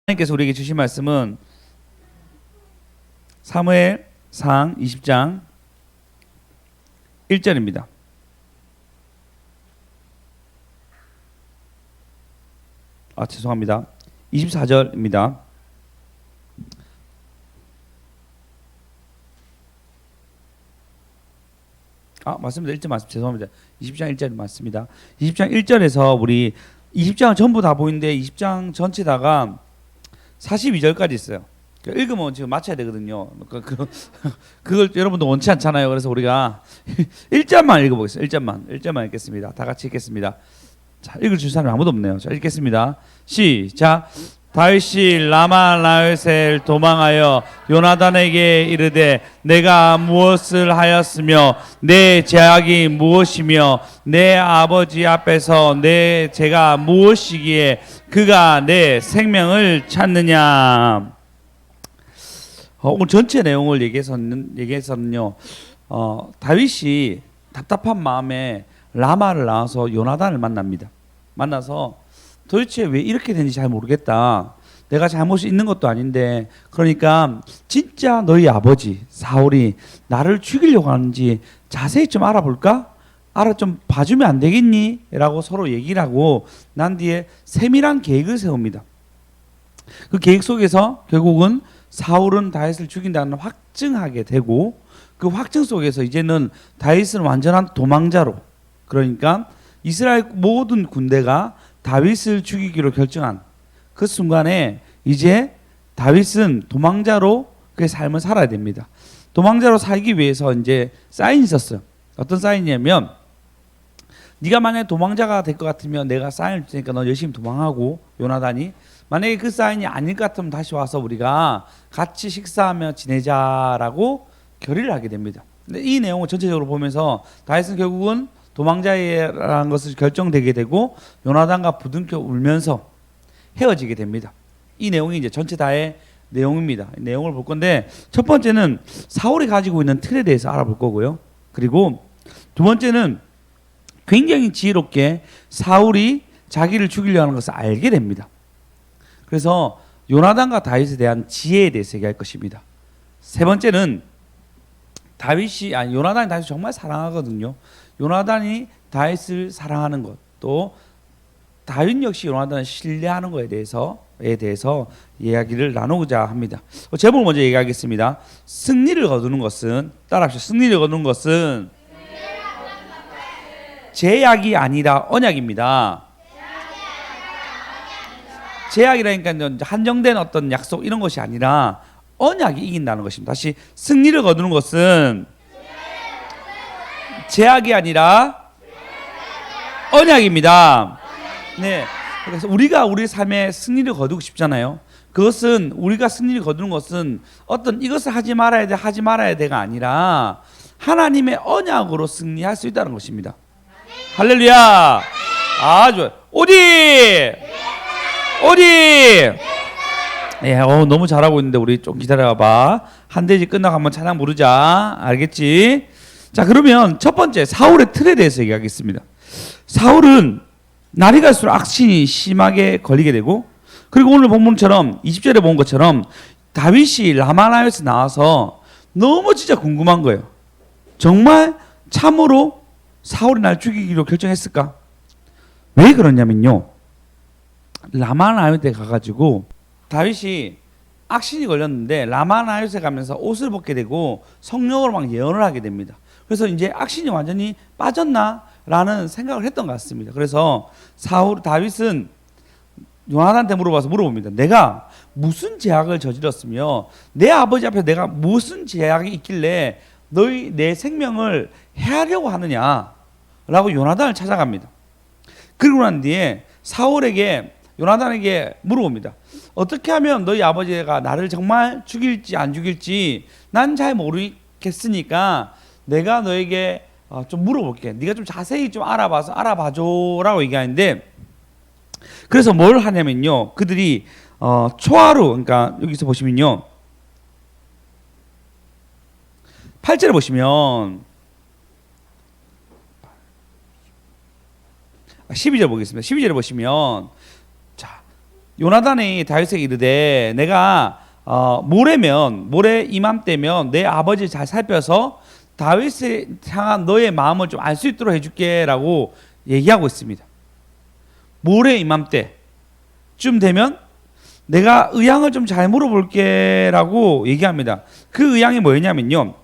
하나님께서 우리에게 주신 말씀은 사무엘상 20장 1절입니다. 죄송합니다. 24절입니다. 맞습니다. 1절 맞습니다. 죄송합니다. 20장 1절 맞습니다. 20장 1절에서 우리 20장은 전부 다 보이는데 20장 전체 다가 42절까지 있어요. 읽으면 지금 맞춰야 되거든요. 그걸 여러분도 원치 않잖아요. 그래서 우리가 1절만 읽어보겠습니다. 1절만 읽겠습니다. 다 같이 읽겠습니다. 자, 읽어줄 사람이 아무도 없네요. 자, 읽겠습니다. 시작. 다윗이 라마라요셀 도망하여 요나단에게 이르되 내가 무엇을 하였으며 내 죄악이 무엇이며 내 아버지 앞에서 내 죄가 무엇이기에 그가 내 생명을 찾느냐. 오늘 전체 내용을 얘기해서는요, 다윗이 답답한 마음에 라마를 나와서 요나단을 만납니다. 만나서 도대체 왜 이렇게 되는지 잘 모르겠다. 내가 잘못이 있는 것도 아닌데, 그러니까 진짜 너희 아버지 사울이 나를 죽이려고 하는지 자세히 좀 알아볼까? 좀 봐주면 안 되겠니? 라고 서로 얘기를 하고 난 뒤에 세밀한 계획을 세웁니다. 그 계획 속에서 결국은 사울은 다윗을 죽인다는 확증하게 되고, 그 확증 속에서 이제는 다윗은 완전한 도망자로, 그러니까 이스라엘 모든 군대가 다윗을 죽이기로 결정한 그 순간에 이제 다윗은 도망자로 그의 삶을 살아야 됩니다. 도망자로 살기 위해서 이제 사인이 있었어요. 어떤 사인이냐면, 네가 만약에 도망자가 될 것 같으면 내가 사인을 줄 테니까 너 열심히 도망하고, 요나단이 만약에 그 사인이 아닐 것 같으면 다시 와서 우리가 같이 식사하며 지내자라고 결의를 하게 됩니다. 근데 이 내용을 전체적으로 보면서 다윗은 결국은 도망자라는 것을 결정되게 되고 요나단과 부둥켜 울면서 헤어지게 됩니다. 이 내용이 이제 전체 다의 내용입니다. 이 내용을 볼 건데, 첫 번째는 사울이 가지고 있는 틀에 대해서 알아볼 거고요. 그리고 두 번째는 굉장히 지혜롭게 사울이 자기를 죽이려고 하는 것을 알게 됩니다. 그래서 요나단과 다윗에 대한 지혜에 대해서 얘기할 것입니다. 세 번째는 요나단이 다윗을 정말 사랑하거든요. 요나단이 다윗을 사랑하는 것, 또 다윗 역시 요나단을 신뢰하는 것에 대해서 이야기를 나누고자 합니다. 제목을 먼저 얘기하겠습니다. 승리를 거두는 것은, 따라합시다. 승리를 거두는 것은 제약이 아니라 언약입니다. 제약이라니까 한정된 어떤 약속 이런 것이 아니라 언약이 이긴다는 것입니다. 다시, 승리를 거두는 것은 제약이 아니라 언약입니다. 네, 그래서 우리가 우리 삶에 승리를 거두고 싶잖아요. 그것은, 우리가 승리를 거두는 것은 어떤 이것을 하지 말아야 돼가 아니라 하나님의 언약으로 승리할 수 있다는 것입니다. 할렐루야. 좋아요. 어디? 너무 잘하고 있는데 우리 좀 기다려봐. 한 대지 끝나고 한번 찬양 부르자. 알겠지? 자, 그러면 첫 번째 사울의 틀에 대해서 얘기하겠습니다. 사울은 날이 갈수록 악신이 심하게 걸리게 되고, 그리고 오늘 본문처럼 20절에 본 것처럼 다윗이 라마나에서 나와서 너무 진짜 궁금한 거예요. 정말 참으로 사울이 날 죽이기로 결정했을까? 왜 그러냐면요, 라마나요트에 가가지고 다윗이 악신이 걸렸는데 라마나요트에 가면서 옷을 벗게 되고 성령으로 막 예언을 하게 됩니다. 그래서 이제 악신이 완전히 빠졌나라는 생각을 했던 것 같습니다. 그래서 다윗은 요나단한테 물어봅니다. 내가 무슨 죄악을 저질렀으며 내 아버지 앞에 내가 무슨 죄악이 있길래 너희 내 생명을 해하려고 하느냐라고 요나단을 찾아갑니다. 그리고 난 뒤에 요나단에게 물어봅니다. 어떻게 하면 너희 아버지가 나를 정말 죽일지 안 죽일지 난 잘 모르겠으니까 내가 너에게 좀 물어볼게. 네가 좀 자세히 좀 알아봐줘라고 얘기하는데, 그래서 뭘 하냐면요, 그들이 초하루, 그러니까 여기서 보시면요 8절에 보시면 12절 보겠습니다. 12절에 보시면, 자, 요나단이 다윗에게 이르되 내가 모레 이맘때면 내 아버지를 잘 살펴서 다윗을 향한 너의 마음을 좀 알 수 있도록 해줄게라고 얘기하고 있습니다. 모레 이맘때쯤 되면 내가 의향을 좀 잘 물어볼게라고 얘기합니다. 그 의향이 뭐였냐면요,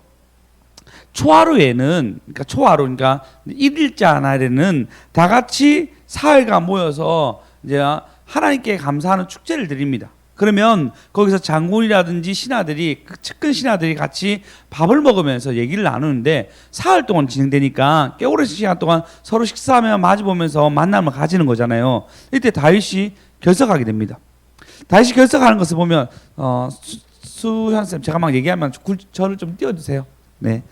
초하루에는, 그러니까 1일자 날에는 다 같이 사흘간 모여서 이제 하나님께 감사하는 축제를 드립니다. 그러면 거기서 장군이라든지 신하들이, 그 측근 신하들이 같이 밥을 먹으면서 얘기를 나누는데 사흘 동안 진행되니까 꽤 오랜 시간 동안 서로 식사하며 마주보면서 만남을 가지는 거잖아요. 이때 다윗이 결석하게 됩니다. 다윗이 결석하는 것을 보면 수현쌤 제가 막 얘기하면 저를 좀 띄워주세요. 네.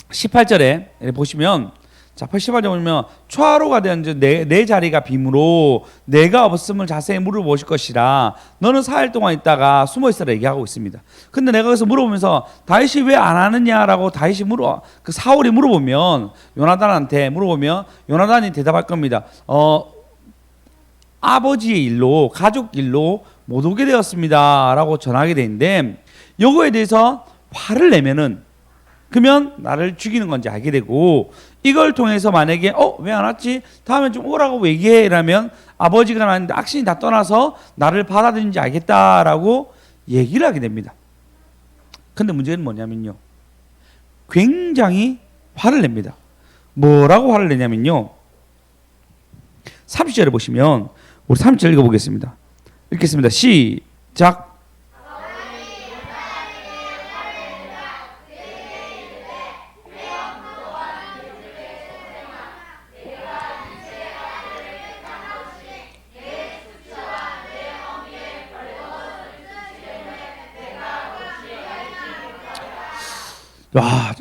18절에 보시면, 자, 18절에 보면 초하루가 된 내 자리가 빔으로 내가 없음을 자세히 물어보실 것이라 너는 4일 동안 있다가 숨어 있으라 얘기하고 있습니다. 근데 내가 그래서 물어보면서 다윗이 왜 안 하느냐라고 그 사울이 물어보면, 요나단한테 물어보면 요나단이 대답할 겁니다. 아버지의 일로, 가족 일로 못 오게 되었습니다라고 전하게 되는데, 요거에 대해서 화를 내면은 그러면 나를 죽이는 건지 알게 되고, 이걸 통해서 만약에 왜 안 왔지? 다음에 좀 오라고 얘기해 라면 아버지가 나는데 악신이 다 떠나서 나를 받아들인지 알겠다라고 얘기를 하게 됩니다. 근데 문제는 뭐냐면요, 굉장히 화를 냅니다. 뭐라고 화를 내냐면요, 30절에 보시면, 우리 30절 읽어보겠습니다. 읽겠습니다. 시작.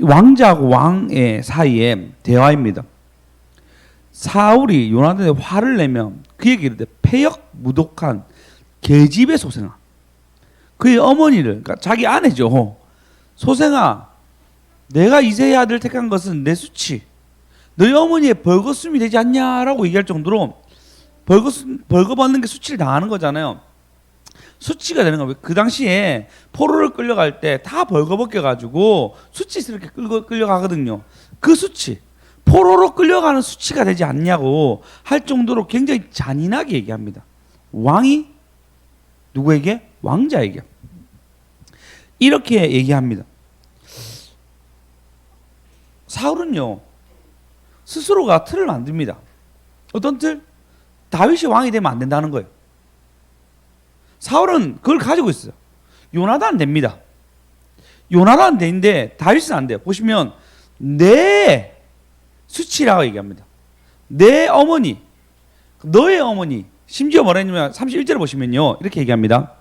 왕자하고 왕의 사이에 대화입니다. 사울이 요나단에 화를 내면 그에게 이르되 패역무독한 계집의 소생아, 그의 어머니를, 그러니까 자기 아내죠, 소생아, 내가 이새의 아들을 택한 것은 내 수치, 너희 어머니의 벌거숭이 되지 않냐라고 얘기할 정도로 벌거벗는 게 수치를 당하는 거잖아요. 수치가 되는 거예요. 그 당시에 포로를 끌려갈 때 다 벌거벗겨 가지고 수치스럽게 끌려가거든요. 그 수치, 포로로 끌려가는 수치가 되지 않냐고 할 정도로 굉장히 잔인하게 얘기합니다. 왕이 누구에게? 왕자에게 이렇게 얘기합니다. 사울은요, 스스로가 틀을 만듭니다. 어떤 틀? 다윗이 왕이 되면 안 된다는 거예요. 사울은 그걸 가지고 있어요. 요나단 됩니다. 요나단 되는데 다윗은 안 돼요. 보시면 내 수치라고 얘기합니다. 내 어머니, 너의 어머니, 심지어 뭐라 했냐면 31절에 보시면요, 이렇게 얘기합니다.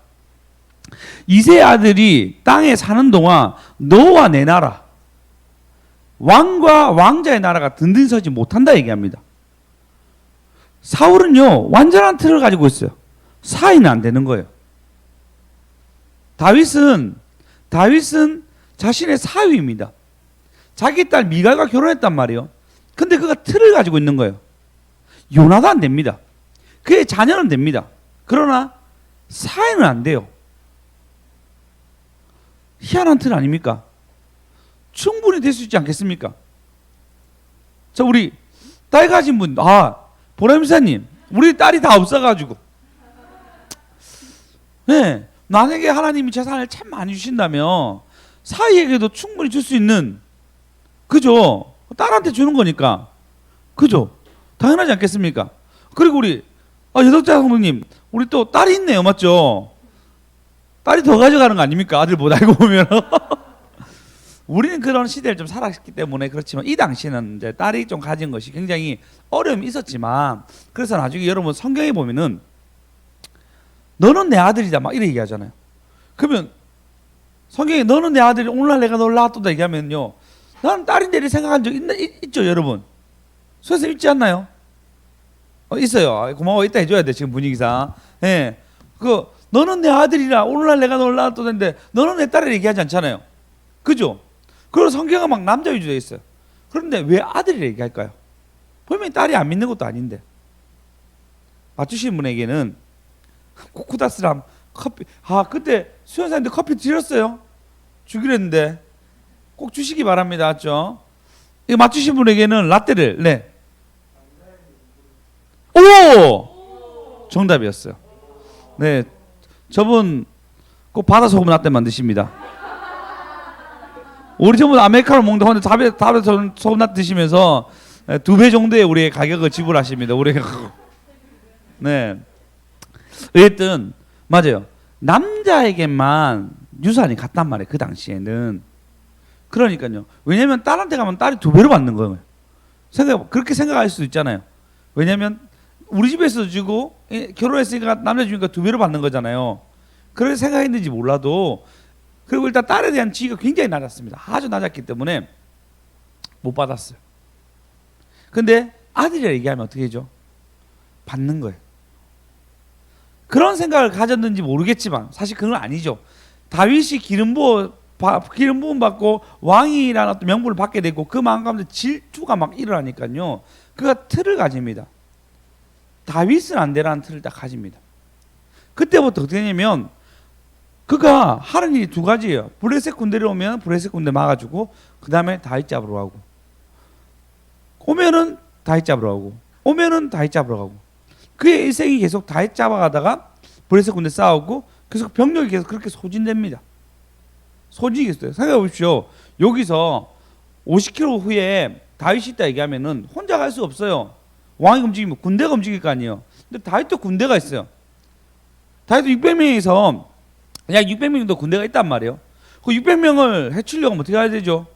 이새 아들이 땅에 사는 동안 너와 내 나라, 왕과 왕자의 나라가 든든히 서지 못한다 얘기합니다. 사울은요, 완전한 틀을 가지고 있어요. 사이는 안 되는 거예요. 다윗은 자신의 사위입니다. 자기 딸 미갈과 결혼했단 말이에요. 근데 그가 틀을 가지고 있는 거예요. 요나단 됩니다. 그의 자녀는 됩니다. 그러나 사위는 안 돼요. 희한한 틀 아닙니까? 충분히 될 수 있지 않겠습니까? 자, 우리 딸 가진 분, 보람사님, 우리 딸이 다 없어가지고, 네, 나에게 하나님이 재산을 참 많이 주신다면 사위에게도 충분히 줄 수 있는, 그죠? 딸한테 주는 거니까, 그죠? 당연하지 않겠습니까? 그리고 우리 여덕자 성도님, 우리 또 딸이 있네요, 맞죠? 딸이 더 가져가는 거 아닙니까? 아들보다 알고 보면. 우리는 그런 시대를 좀 살았기 때문에 그렇지만, 이 당시에는 이제 딸이 좀 가진 것이 굉장히 어려움이 있었지만, 그래서 나중에 여러분 성경에 보면은 너는 내 아들이다 막 이렇게 얘기하잖아요. 그러면 성경에 너는 내 아들이 오늘날 내가 너를 낳았다 얘기하면요, 나는 딸인데 이렇게 생각한 적 있죠 여러분? 선생님 있지 않나요? 있어요. 고마워, 이따 해줘야 돼 지금 분위기상. 예, 너는 내 아들이라 오늘날 내가 너를 낳았다는데 너는 내 딸이라 얘기하지 않잖아요. 그죠? 그리고 성경은 막 남자 위주로 되어 있어요. 그런데 왜 아들이라 얘기할까요? 분명히 딸이 안 믿는 것도 아닌데. 맞추신 분에게는 코코다스랑 커피. 그때 수연사님들 커피 드렸어요. 주기로 했는데 꼭 주시기 바랍니다. 맞죠? 이거 맞추신 분에게는 라떼를. 네. 오! 정답이었어요. 네. 저분 꼭 바다 소금 라떼 만드십니다. 우리 전부 아메리카노 먹는데 답에 소금 라떼 드시면서 2배 정도의 우리의 가격을 지불하십니다. 우리가. 네. 어쨌든 맞아요. 남자에게만 유산이 갔단 말이에요. 그 당시에는. 그러니까요. 왜냐면 딸한테 가면 딸이 2배로 받는 거예요. 그렇게 생각할 수도 있잖아요. 왜냐면 우리 집에서 주고 결혼했으니까 남자 주니까 2배로 받는 거잖아요. 그렇게 생각했는지 몰라도, 그리고 일단 딸에 대한 지위가 굉장히 낮았습니다. 아주 낮았기 때문에 못 받았어요. 근데 아들이라 얘기하면 어떻게 해죠? 받는 거예요. 그런 생각을 가졌는지 모르겠지만 사실 그건 아니죠. 다윗이 기름 부음 받고 왕이라는 어떤 명분을 받게 되고 그 마음 가운데 질투가 막 일어나니까요. 그가 틀을 가집니다. 다윗은 안 되라는 틀을 딱 가집니다. 그때부터 어떻게 되냐면 그가 하는 일이 2가지예요. 블레셋 군대를 오면 블레셋 군대 막아주고 그 다음에 다윗 잡으러 가고, 오면은 다윗 잡으러 가고, 오면은 다윗 잡으러 가고. 그의 일생이 계속 다윗 잡아가다가 블레셋 군대 싸우고 계속 병력이 계속 그렇게 소진됩니다. 소진이 계속돼요. 생각해 보십시오. 여기서 50km 후에 다윗이 있다 얘기하면은 혼자 갈 수 없어요. 왕이 움직이면 군대가 움직일 거 아니에요. 근데 다윗도 군대가 있어요. 다윗도 600명에서 약 600명 정도 군대가 있단 말이에요. 그 600명을 해치려면 어떻게 해야 되죠?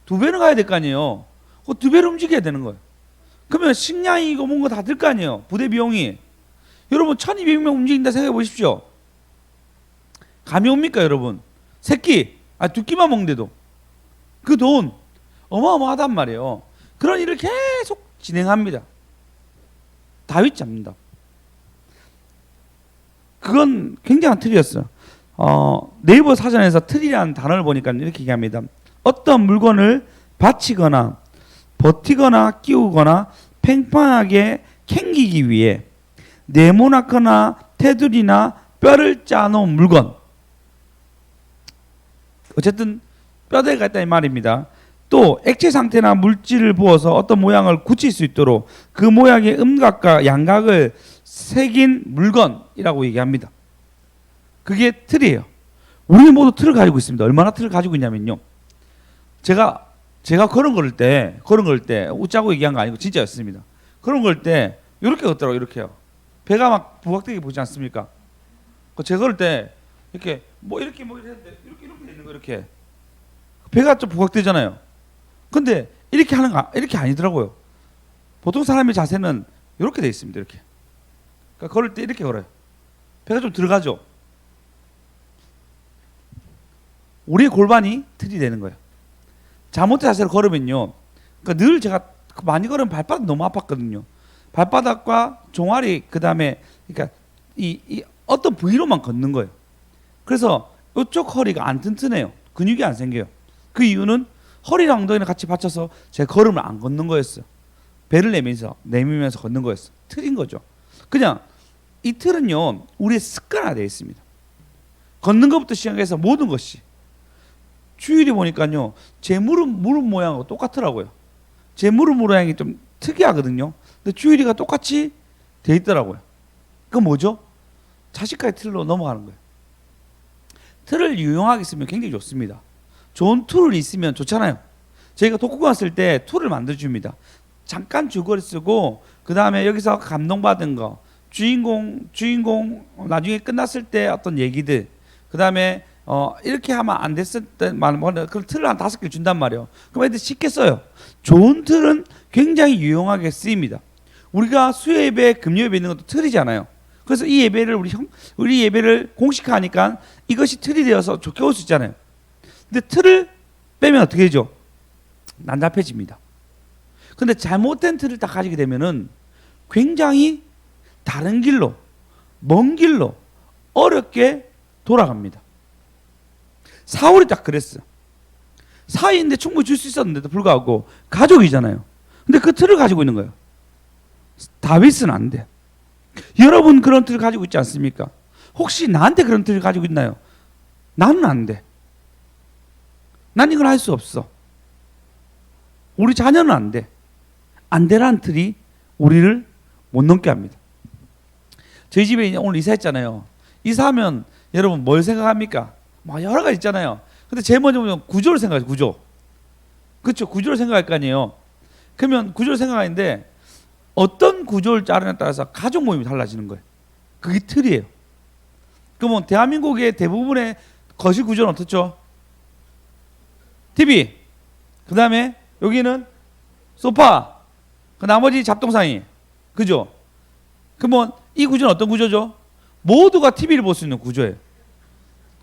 2배는 가야 될 거 아니에요. 그 2배로 움직여야 되는 거예요. 그러면 식량이고 뭔가 다 들 거 아니에요. 부대 비용이. 여러분 1200명 움직인다 생각해 보십시오. 감이 옵니까 여러분? 3끼, 2끼만 먹는데도 그 돈 어마어마하단 말이에요. 그런 일을 계속 진행합니다. 다윗 잡는다. 그건 굉장한 틀이었어요. 네이버 사전에서 틀이라는 단어를 보니까 이렇게 얘기합니다. 어떤 물건을 받치거나 버티거나 끼우거나 팽팽하게 캥기기 위해 네모나거나 테두리나 뼈를 짜놓은 물건. 어쨌든 뼈대가 있다 이 말입니다. 또 액체 상태나 물질을 부어서 어떤 모양을 굳힐 수 있도록 그 모양의 음각과 양각을 새긴 물건이라고 얘기합니다. 그게 틀이에요. 우리는 모두 틀을 가지고 있습니다. 얼마나 틀을 가지고 있냐면요. 제가 걸음 걸을 때 웃자고 얘기한 거 아니고 진짜였습니다. 걸음 걸을 때 이렇게 걷더라고요. 이렇게요. 배가 막 부각되게 보지 않습니까? 제가 걸을 때 이렇게 이렇게 했는데 이렇게 되는 거 이렇게 배가 좀 부각되잖아요. 근데 이렇게 하는 거 이렇게 아니더라고요. 보통 사람의 자세는 이렇게 돼 있습니다. 이렇게. 그러니까 걸을 때 이렇게 걸어요. 배가 좀 들어가죠. 우리의 골반이 틀이 되는 거예요. 잘못된 자세로 걸으면요. 그러니까 늘 제가 많이 걸으면 발바닥 너무 아팠거든요. 발바닥과 종아리 그다음에 그러니까 이 어떤 부위로만 걷는 거예요. 그래서 이쪽 허리가 안 튼튼해요. 근육이 안 생겨요. 그 이유는 허리랑 엉덩이를 같이 받쳐서 제 걸음을 안 걷는 거였어요. 배를 내밀면서 걷는 거였어요. 틀인 거죠. 그냥 이 틀은요 우리의 습관화되어 있습니다. 걷는 것부터 시작해서 모든 것이. 주일이 보니까요 제 무릎 모양하고 똑같더라고요. 제 무릎 모양이 좀 특이하거든요. 근데 주일이가 똑같이 돼 있더라고요. 그건 뭐죠? 자식과의 틀로 넘어가는 거예요. 틀을 유용하게 쓰면 굉장히 좋습니다. 좋은 툴이 있으면 좋잖아요. 저희가 독후감 쓸 때 툴을 만들어줍니다. 잠깐 줄거리 쓰고 그 다음에 여기서 감동받은 거 주인공 나중에 끝났을 때 어떤 얘기들 그 다음에 이렇게 하면 안 됐을 때만 그 틀을 한 5개 준단 말이에요. 그럼 애들 쉽게 써요. 좋은 틀은 굉장히 유용하게 쓰입니다. 우리가 수요 예배, 금요 예배 있는 것도 틀이잖아요. 그래서 이 예배를 우리 예배를 공식화하니까 이것이 틀이 되어서 좋게 올 수 있잖아요. 근데 틀을 빼면 어떻게 되죠? 난잡해집니다. 근데 잘못된 틀을 딱 가지게 되면은 굉장히 다른 길로, 먼 길로 어렵게 돌아갑니다. 사울이 딱 그랬어요. 사위인데 충분히 줄 수 있었는데도 불구하고 가족이잖아요. 근데 그 틀을 가지고 있는 거예요. 다윗은 안 돼. 여러분 그런 틀을 가지고 있지 않습니까? 혹시 나한테 그런 틀을 가지고 있나요? 나는 안 돼. 난 이걸 할 수 없어. 우리 자녀는 안 돼. 안 되라는 틀이 우리를 못 넘게 합니다. 저희 집에 오늘 이사했잖아요. 이사하면 여러분 뭘 생각합니까? 막 여러 가지 있잖아요. 근데 제일 먼저 보면 구조를 생각해요. 구조. 그렇죠. 구조를 생각할 거 아니에요. 그러면 구조를 생각하는데 어떤 구조를 짜느냐에 따라서 가족 모임이 달라지는 거예요. 그게 틀이에요. 그러면 대한민국의 대부분의 거실 구조는 어떻죠? TV. 그 다음에 여기는 소파. 그 나머지 잡동사니. 그죠? 그러면 이 구조는 어떤 구조죠? 모두가 TV를 볼 수 있는 구조예요.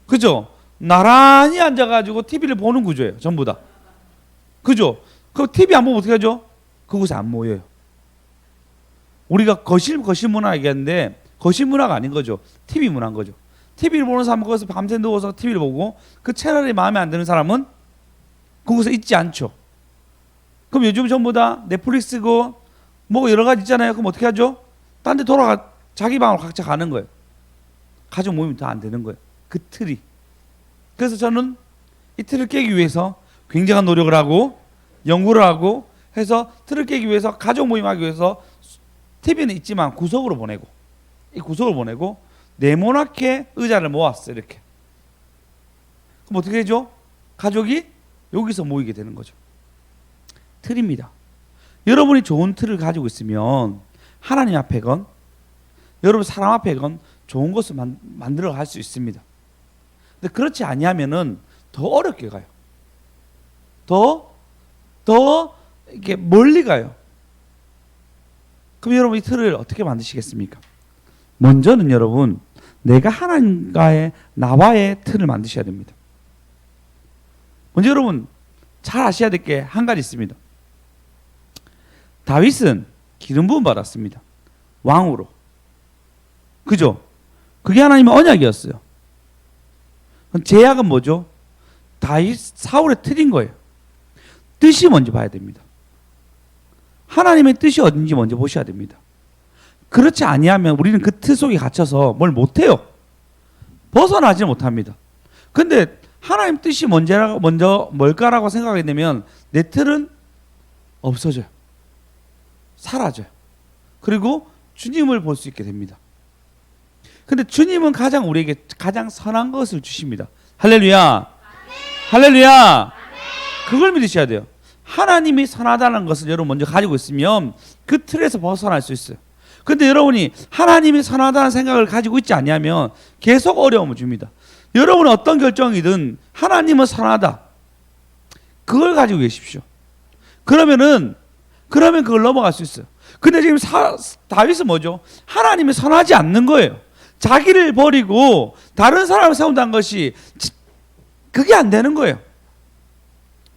그죠? 나란히 앉아가지고 TV를 보는 구조예요. 전부 다. 그죠? 그 TV 안 보면 어떻게 하죠? 그곳에 안 모여요. 우리가 거실 문화 얘기하는데 거실 문화가 아닌 거죠. TV 문화인 거죠. TV를 보는 사람은 거기서 밤새 누워서 TV를 보고 그 채널이 마음에 안 드는 사람은 그곳에 있지 않죠. 그럼 요즘 전부 다 넷플릭스고 뭐 여러 가지 있잖아요. 그럼 어떻게 하죠? 딴 데 돌아가 자기 방으로 각자 가는 거예요. 가족 모임이 더 안 되는 거예요. 그 틀이. 그래서 저는 이 틀을 깨기 위해서 굉장한 노력을 하고 연구를 하고 해서 틀을 깨기 위해서 가족 모임하기 위해서 TV는 있지만 구석으로 보내고 이 구석으로 보내고 네모나게 의자를 모았어요. 이렇게. 그럼 어떻게 되죠? 가족이 여기서 모이게 되는 거죠. 틀입니다. 여러분이 좋은 틀을 가지고 있으면 하나님 앞에건 여러분 사람 앞에건 좋은 것을 만들어 갈 수 있습니다. 근데 그렇지 아니하면은 더 어렵게 가요. 더 이렇게 멀리 가요. 그럼 여러분 이 틀을 어떻게 만드시겠습니까? 먼저는 여러분 내가 하나님과의 나와의 틀을 만드셔야 됩니다. 먼저 여러분 잘 아셔야 될 게 한 가지 있습니다. 다윗은 기름 부음 받았습니다. 왕으로. 그죠? 그게 하나님의 언약이었어요. 제약은 뭐죠? 다윗 사울의 틀인 거예요. 뜻이 먼저 봐야 됩니다. 하나님의 뜻이 어딘지 먼저 보셔야 됩니다. 그렇지 아니하면 우리는 그 틀 속에 갇혀서 뭘 못해요. 벗어나지 못합니다. 근데 하나님 뜻이 먼저 뭘까라고 생각하게 되면 내 틀은 없어져요. 사라져요. 그리고 주님을 볼 수 있게 됩니다. 근데 주님은 가장 우리에게 가장 선한 것을 주십니다. 할렐루야. 할렐루야. 그걸 믿으셔야 돼요. 하나님이 선하다는 것을 여러분 먼저 가지고 있으면 그 틀에서 벗어날 수 있어요. 근데 여러분이 하나님이 선하다는 생각을 가지고 있지 않냐면 계속 어려움을 줍니다. 여러분은 어떤 결정이든 하나님은 선하다. 그걸 가지고 계십시오. 그러면 그걸 넘어갈 수 있어요. 근데 지금 다윗은 뭐죠? 하나님이 선하지 않는 거예요. 자기를 버리고 다른 사람을 세운다는 것이 그게 안 되는 거예요.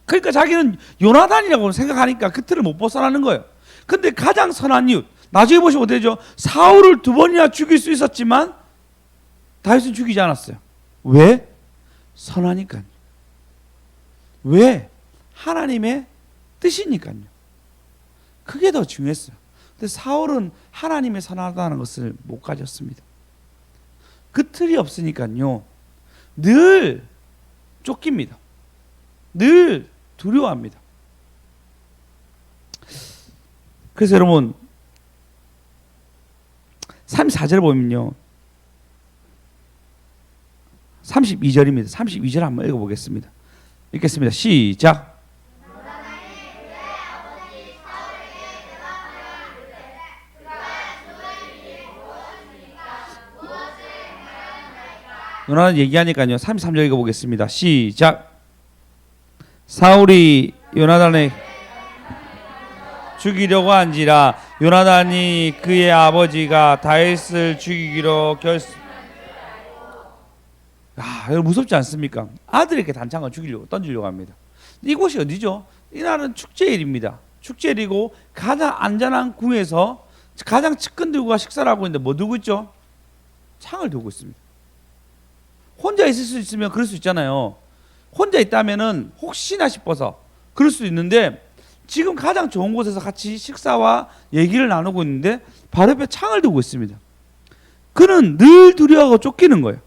그러니까 자기는 요나단이라고 생각하니까 그 틀을 못 벗어나는 거예요. 근데 가장 선한 이유 나중에 보시면 어때죠? 사울을 2번이나 죽일 수 있었지만 다윗은 죽이지 않았어요. 왜? 선하니까요. 왜? 하나님의 뜻이니까요. 그게 더 중요했어요. 근데 사울은 하나님의 선하다는 것을 못 가졌습니다. 그 틀이 없으니까요. 늘 쫓깁니다. 늘 두려워합니다. 그래서 여러분 34절 보면요. 32절입니다. 32절 한번 읽어보겠습니다. 읽겠습니다. 시작. 요나단 얘기하니까요. 33절 읽어보겠습니다. 시작. 사울이 요나단을 죽이려고 한지라 요나단이 그의 아버지가 다윗을 죽이기로 여러분 무섭지 않습니까? 아들에게 단창을 던지려고 합니다. 이곳이 어디죠? 이날은 축제일입니다. 축제일이고 가장 안전한 궁에서 가장 측근들과 식사를 하고 있는데 뭐 두고 있죠? 창을 두고 있습니다. 혼자 있을 수 있으면 그럴 수 있잖아요. 혼자 있다면은 혹시나 싶어서 그럴 수도 있는데 지금 가장 좋은 곳에서 같이 식사와 얘기를 나누고 있는데 바로 옆에 창을 두고 있습니다. 그는 늘 두려워하고 쫓기는 거예요.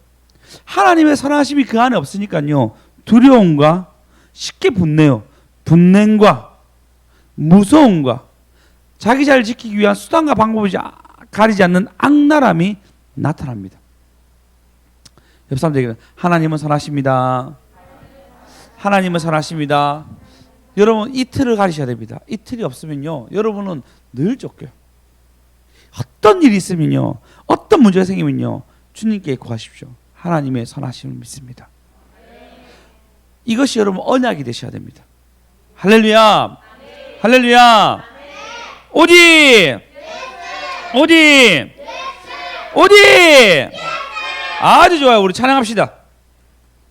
하나님의 선하심이 그 안에 없으니까요. 두려움과 쉽게 분내요. 분냄과 무서움과 자기 자리를 지키기 위한 수단과 방법을 가리지 않는 악랄함이 나타납니다. 옆 사람들에게는 하나님은 선하십니다. 하나님은 선하십니다. 여러분 이 틀을 가리셔야 됩니다. 이 틀이 없으면요 여러분은 늘 쫓겨요. 어떤 일이 있으면요 어떤 문제가 생기면요 주님께 구하십시오. 하나님의 선하심을 믿습니다. 이것이 여러분 언약이 되셔야 됩니다. 할렐루야. 할렐루야. 오직 오직 오직 아주 좋아요. 우리 찬양합시다.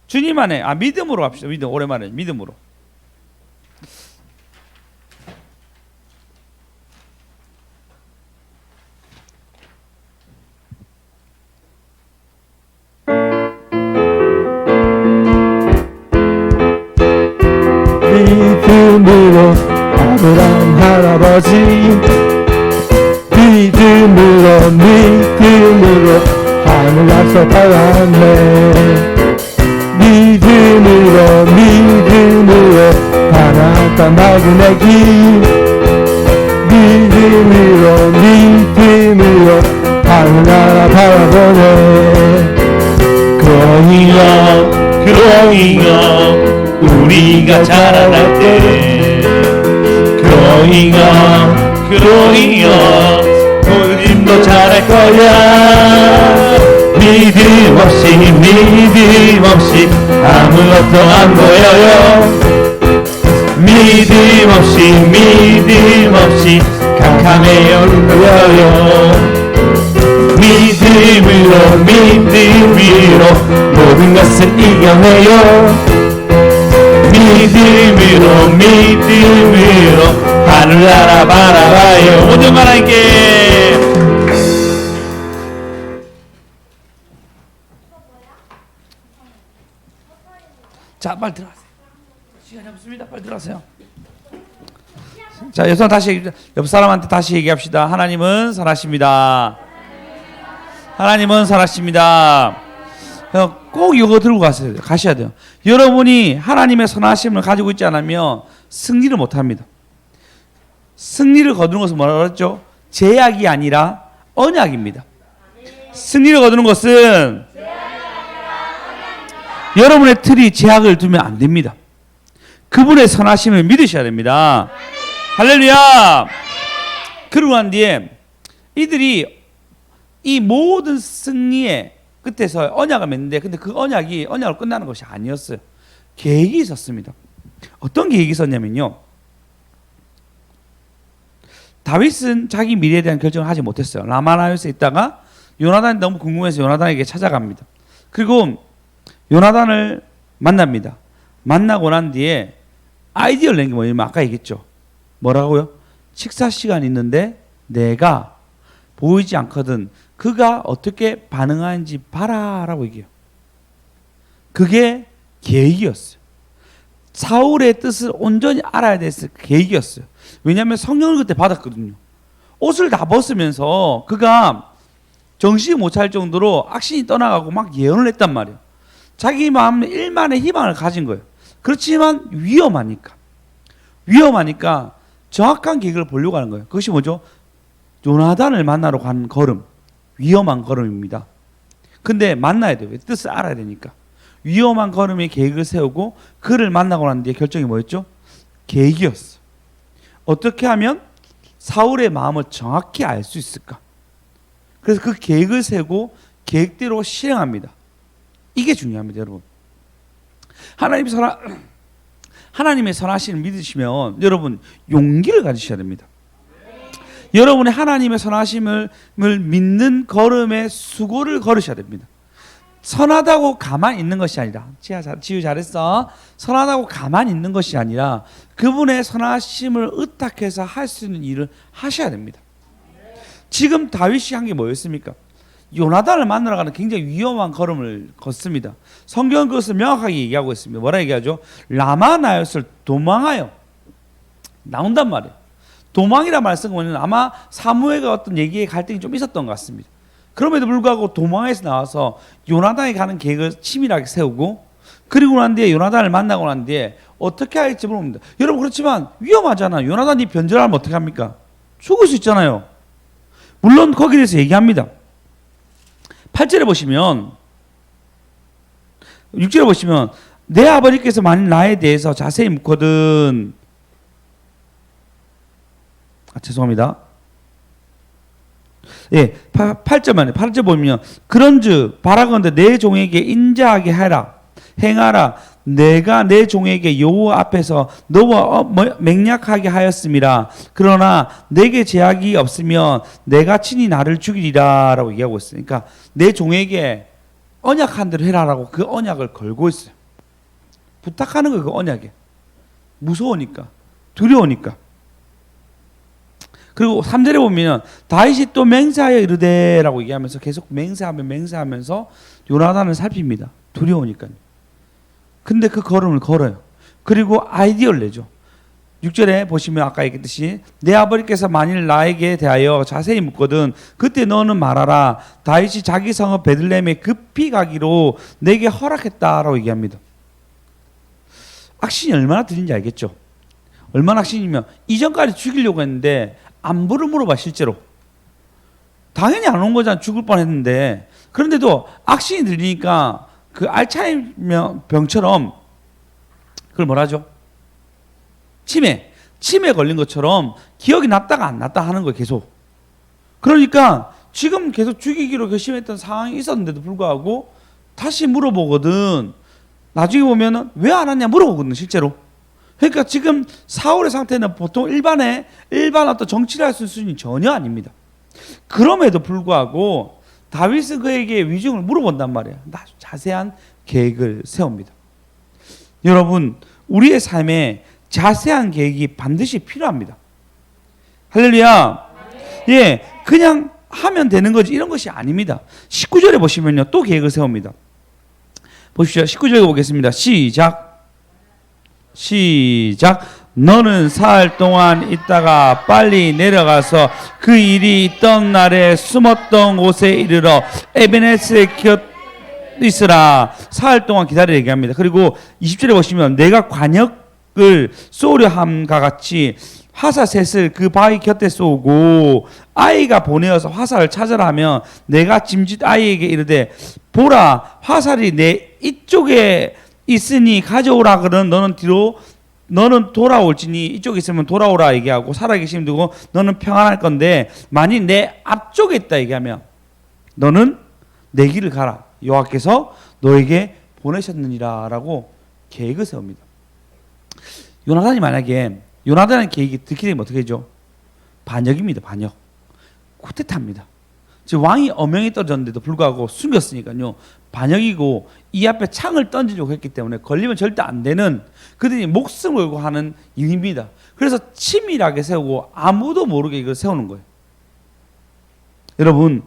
주님 안에 믿음으로 합시다. 믿음. 오랜만에 믿음으로. 믿음으로 아브라함 할아버지 믿음으로 하늘 나서 달았네. 믿음으로 가나안 맑은 애기 믿음으로 하늘나라 바라보네. 그러니까 우리가 자라날 때 그러니까 우리도 자랄 거야. 믿음 없이 아무것도 안 보여요. 믿음 없이 캄캄해요. 믿음으로 모든 것을 이겨내요. 믿음으로 하늘나라 바라봐요. 모든 하나님께 자 빨리 들어가세요. 시간이 없습니다. 빨리 들어가세요. 자 옆 사람한테 다시 얘기합시다. 하나님은 선하십니다. 하나님은 선하십니다. 꼭 이거 들고 가셔야 돼요. 여러분이 하나님의 선하심을 가지고 있지 않으면 승리를 못합니다. 승리를 거두는 것은 뭐라고 그랬죠? 제약이 아니라 언약입니다. 승리를 거두는 것은 여러분의 틀이 제약을 두면 안 됩니다. 그분의 선하심을 믿으셔야 됩니다. 할렐루야. 그러고 난 뒤에 이들이 이 모든 승리의 끝에서 언약을 맺는데 근데 그 언약으로 끝나는 것이 아니었어요. 계획이 있었습니다. 어떤 계획이 있었냐면요. 다윗은 자기 미래에 대한 결정을 하지 못했어요. 라마나요스에 있다가 요나단이 너무 궁금해서 요나단에게 찾아갑니다. 그리고 요나단을 만납니다. 만나고 난 뒤에 아이디어를 낸 게 뭐냐면 아까 얘기했죠. 뭐라고요? 식사 시간이 있는데 내가 보이지 않거든 그가 어떻게 반응하는지 봐라라고 얘기해요. 그게 계획이었어요. 사울의 뜻을 온전히 알아야 됐을 계획이었어요. 왜냐하면 성령을 그때 받았거든요. 옷을 다 벗으면서 그가 정신이 못 차릴 정도로 악신이 떠나가고 막 예언을 했단 말이에요. 자기 마음에 일만의 희망을 가진 거예요. 그렇지만 위험하니까 정확한 계획을 보려고 하는 거예요. 그것이 뭐죠? 요나단을 만나러 간 걸음, 위험한 걸음입니다. 근데 만나야 돼요. 뜻을 알아야 되니까. 위험한 걸음의 계획을 세우고 그를 만나고 난 뒤에 결정이 뭐였죠? 계획이었어. 어떻게 하면 사울의 마음을 정확히 알 수 있을까? 그래서 그 계획을 세우고 계획대로 실행합니다. 이게 중요합니다, 여러분. 하나님의 선하심을 믿으시면 여러분 용기를 가지셔야 됩니다. 여러분의 하나님의 선하심을 믿는 걸음에 수고를 걸으셔야 됩니다. 선하다고 가만히 있는 것이 아니라 지우 잘했어. 선하다고 가만히 있는 것이 아니라 그분의 선하심을 의탁해서 할 수 있는 일을 하셔야 됩니다. 지금 다윗이 한 게 뭐였습니까? 요나단을 만나러 가는 굉장히 위험한 걸음을 걷습니다. 성경은 그것을 명확하게 얘기하고 있습니다. 뭐라 얘기하죠? 라마나요스를 도망하여 나온단 말이에요. 도망이란 말을 쓴 거는 아마 사무엘과 어떤 얘기에 갈등이 좀 있었던 것 같습니다. 그럼에도 불구하고 도망에서 나와서 요나단에 가는 계획을 치밀하게 세우고, 그리고 난 뒤에 요나단을 만나고 난 뒤에 어떻게 할지 모릅니다. 여러분, 그렇지만 위험하잖아. 요나단이 변절하면 어떻게 합니까? 죽을 수 있잖아요. 물론 거기에 대해서 얘기합니다. 8절에 보시면, 6절에 보시면 내 아버지께서 만일 나에 대해서 자세히 묻거든, 죄송합니다. 예, 8절 보면, 그런즉 바라건대 내 종에게 인자하게 행하라. 내가 내 종에게 여호와 앞에서 너와 맹약하게 하였음이라. 그러나 내게 제약이 없으면 내가 친히 나를 죽이리라라고 얘기하고 있어요. 그러니까 내 종에게 언약한 대로 해라라고 그 언약을 걸고 있어요. 부탁하는 거예요. 그 언약에. 무서우니까, 두려우니까. 그리고 3절에 보면 다윗이 또 맹세하여 이르되라고 얘기하면서 계속 맹세하면서 요나단을 살핍니다. 두려우니까요. 근데 그 걸음을 걸어요. 그리고 아이디어를 내죠. 6절에 보시면 아까 얘기했듯이 내 아버지께서 만일 나에게 대하여 자세히 묻거든 그때 너는 말하라. 다윗이 자기 성읍 베들레헴에 급히 가기로 내게 허락했다라고 얘기합니다. 악신이 얼마나 들린지 알겠죠? 얼마나 악신이면 이전까지 죽이려고 했는데 안부를 물어봐. 실제로 당연히 안 온 거잖아. 죽을 뻔했는데. 그런데도 악신이 들리니까 그 알츠하이머 병처럼, 그걸 뭐라죠? 치매 걸린 것처럼 기억이 났다가 안 났다 하는 거예요. 계속. 그러니까 지금 계속 죽이기로 결심했던 상황이 있었는데도 불구하고 다시 물어보거든. 나중에 보면은 왜 안 왔냐 물어보거든. 실제로. 그러니까 지금 사울의 상태는 보통 일반 어떤 정치를 할 수 있는 수준이 전혀 아닙니다. 그럼에도 불구하고 다윗은 그에게 위중을 물어본단 말이에요. 아주 자세한 계획을 세웁니다. 여러분, 우리의 삶에 자세한 계획이 반드시 필요합니다. 할렐루야. 예, 그냥 하면 되는 거지 이런 것이 아닙니다. 19절에 보시면요, 또 계획을 세웁니다. 보십시오. 19절 보겠습니다. 시작. 너는 사흘 동안 있다가 빨리 내려가서 그 일이 있던 날에 숨었던 곳에 이르러 에베네스에 곁 있으라. 사흘 동안 기다리라 얘기합니다. 그리고 20절에 보시면 내가 관역을 쏘려 함과 같이 화사셋을 그 바위 곁에 쏘고 아이가 보내어서 화살을 찾으라 하면 내가 짐짓 아이에게 이르되 보라 화살이 내 이쪽에 있으니 가져오라. 그러는 너는 돌아올지니 이쪽에 있으면 돌아오라 얘기하고 살아계시면 두고 너는 평안할 건데 만일 내 앞쪽에 있다 얘기하면 너는 내 길을 가라. 여호와께서 너에게 보내셨느니라 라고 계획을 세웁니다. 요나단이 만약에 요나단의 계획이 들키게 되면 어떻게 되죠? 반역입니다. 반역. 쿠데타입니다. 지금 왕이 어명이 떨어졌는데도 불구하고 숨겼으니까요. 반역이고 이 앞에 창을 던지려고 했기 때문에 걸리면 절대 안 되는 그들이 목숨을 걸고 하는 일입니다. 그래서 치밀하게 세우고 아무도 모르게 이걸 세우는 거예요. 여러분,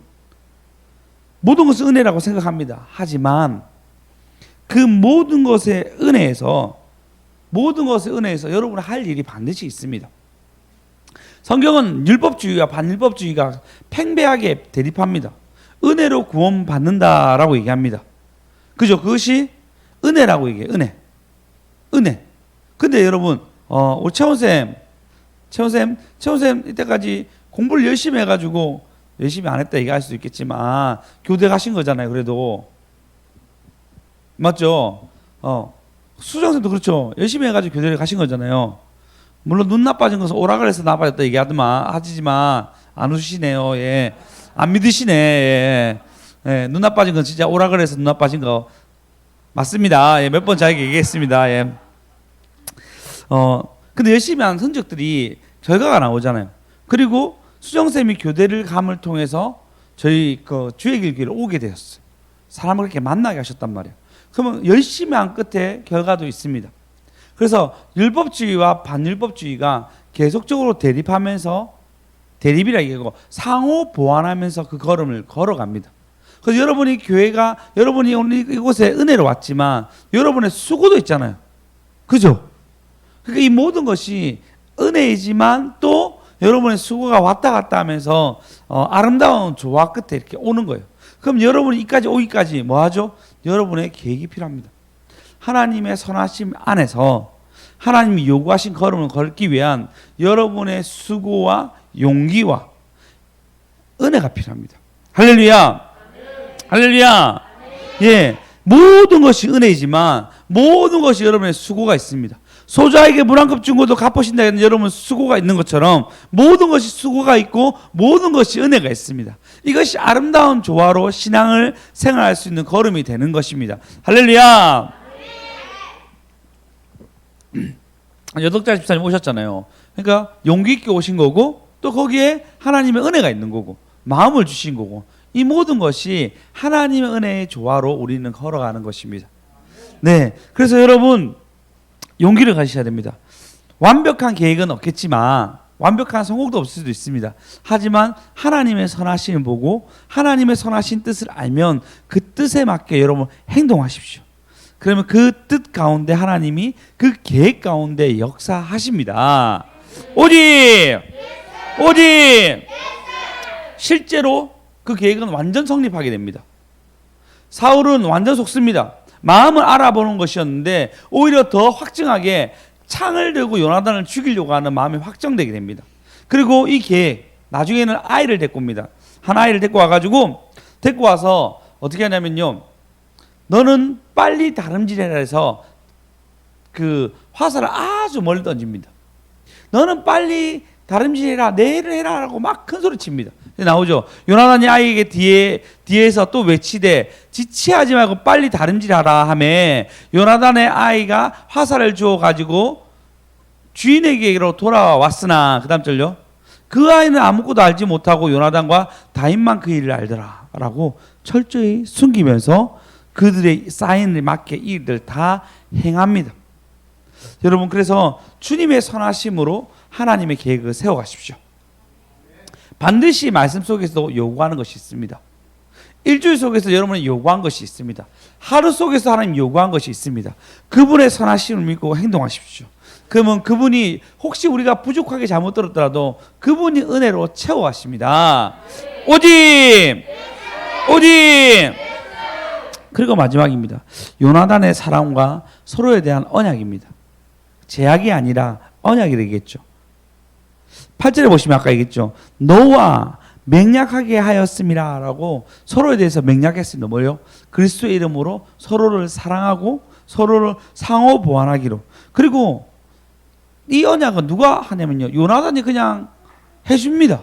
모든 것은 은혜라고 생각합니다. 하지만 그 모든 것의 은혜에서 여러분이 할 일이 반드시 있습니다. 성경은 율법주의와 반율법주의가 팽배하게 대립합니다. 은혜로 구원받는다라고 얘기합니다. 그죠? 그것이 은혜라고 얘기해요. 은혜. 근데 여러분, 우리 채원쌤 이때까지 공부를 열심히 해가지고 열심히 안 했다 얘기할 수도 있겠지만 교대 가신 거잖아요. 그래도 맞죠? 수정쌤도 그렇죠. 열심히 해가지고 교대를 가신 거잖아요. 물론 눈 나빠진 것은 오라그래서 나빠졌다 하지만 안 웃으시네요. 예. 안 믿으시네. 예. 예. 눈 나빠진 건 진짜 오라그래서 눈 나빠진 거 맞습니다. 예. 몇 번 자기가 얘기했습니다. 예. 근데 열심히 한 성적들이 결과가 나오잖아요. 그리고 수정쌤이 교대를 감을 통해서 저희 그 주의 길교회를 오게 되었어요. 사람을 그렇게 만나게 하셨단 말이에요. 그러면 열심히 한 끝에 결과도 있습니다. 그래서 율법주의와 반율법주의가 계속적으로 대립이라 얘기하고 상호 보완하면서 그 걸음을 걸어갑니다. 그래서 여러분이 오늘 이곳에 은혜로 왔지만 여러분의 수고도 있잖아요. 그죠? 그러니까 이 모든 것이 은혜이지만 또 여러분의 수고가 왔다 갔다 하면서 아름다운 조화 끝에 이렇게 오는 거예요. 그럼 여러분이 이까지 오기까지 뭐 하죠? 여러분의 계획이 필요합니다. 하나님의 선하심 안에서 하나님이 요구하신 걸음을 걷기 위한 여러분의 수고와 용기와 은혜가 필요합니다. 할렐루야. 할렐루야. 예, 모든 것이 은혜이지만 모든 것이 여러분의 수고가 있습니다. 소자에게 물 한 컵 준 것도 갚으신다 해는 여러분 수고가 있는 것처럼 모든 것이 수고가 있고 모든 것이 은혜가 있습니다. 이것이 아름다운 조화로 신앙을 생활할 수 있는 걸음이 되는 것입니다. 할렐루야. 여덕자 집사님 오셨잖아요. 그러니까 용기 있게 오신 거고 또 거기에 하나님의 은혜가 있는 거고 마음을 주신 거고 이 모든 것이 하나님의 은혜의 조화로 우리는 걸어가는 것입니다. 네, 그래서 여러분 용기를 가지셔야 됩니다. 완벽한 계획은 없겠지만 완벽한 성공도 없을 수도 있습니다. 하지만 하나님의 선하심을 보고 하나님의 선하신 뜻을 알면 그 뜻에 맞게 여러분 행동하십시오. 그러면 그 뜻 가운데 하나님이 그 계획 가운데 역사하십니다. 오직 실제로 그 계획은 완전 성립하게 됩니다. 사울은 완전 속습니다. 마음을 알아보는 것이었는데 오히려 더 확증하게 창을 들고 요나단을 죽이려고 하는 마음이 확정되게 됩니다. 그리고 이 계획 나중에는 아이를 데리고 옵니다. 한 아이를 데리고 와서 어떻게 하냐면요, 너는 빨리 다름질해라 해서 그 화살을 아주 멀리 던집니다. 너는 빨리 다름질해라, 내일을 해라 라고 막 큰 소리 칩니다. 나오죠. 요나단이 아이에게 뒤에서 또 외치되 지체하지 말고 빨리 다름질하라 하매 요나단의 아이가 화살을 주어 가지고 주인에게로 돌아왔으나 그 다음 절요. 그 아이는 아무것도 알지 못하고 요나단과 다윗만 그 일을 알더라 라고 철저히 숨기면서 그들의 사인을 맞게 이 일을 다 행합니다. 여러분, 그래서 주님의 선하심으로 하나님의 계획을 세워가십시오. 반드시 말씀 속에서도 요구하는 것이 있습니다. 일주일 속에서 여러분이 요구한 것이 있습니다. 하루 속에서 하나님 요구한 것이 있습니다. 그분의 선하심을 믿고 행동하십시오. 그러면 그분이 혹시 우리가 부족하게 잘못 들었더라도 그분이 은혜로 채워하십니다. 오직 그리고 마지막입니다. 요나단의 사랑과 서로에 대한 언약입니다. 제약이 아니라 언약이 되겠죠. 8절에 보시면 아까 얘기했죠. 너와 맹약하게 하였음이라 라고 서로에 대해서 맹약했습니다. 뭐요? 그리스도의 이름으로 서로를 사랑하고 서로를 상호 보완하기로. 그리고 이 언약은 누가 하냐면요, 요나단이 그냥 해줍니다.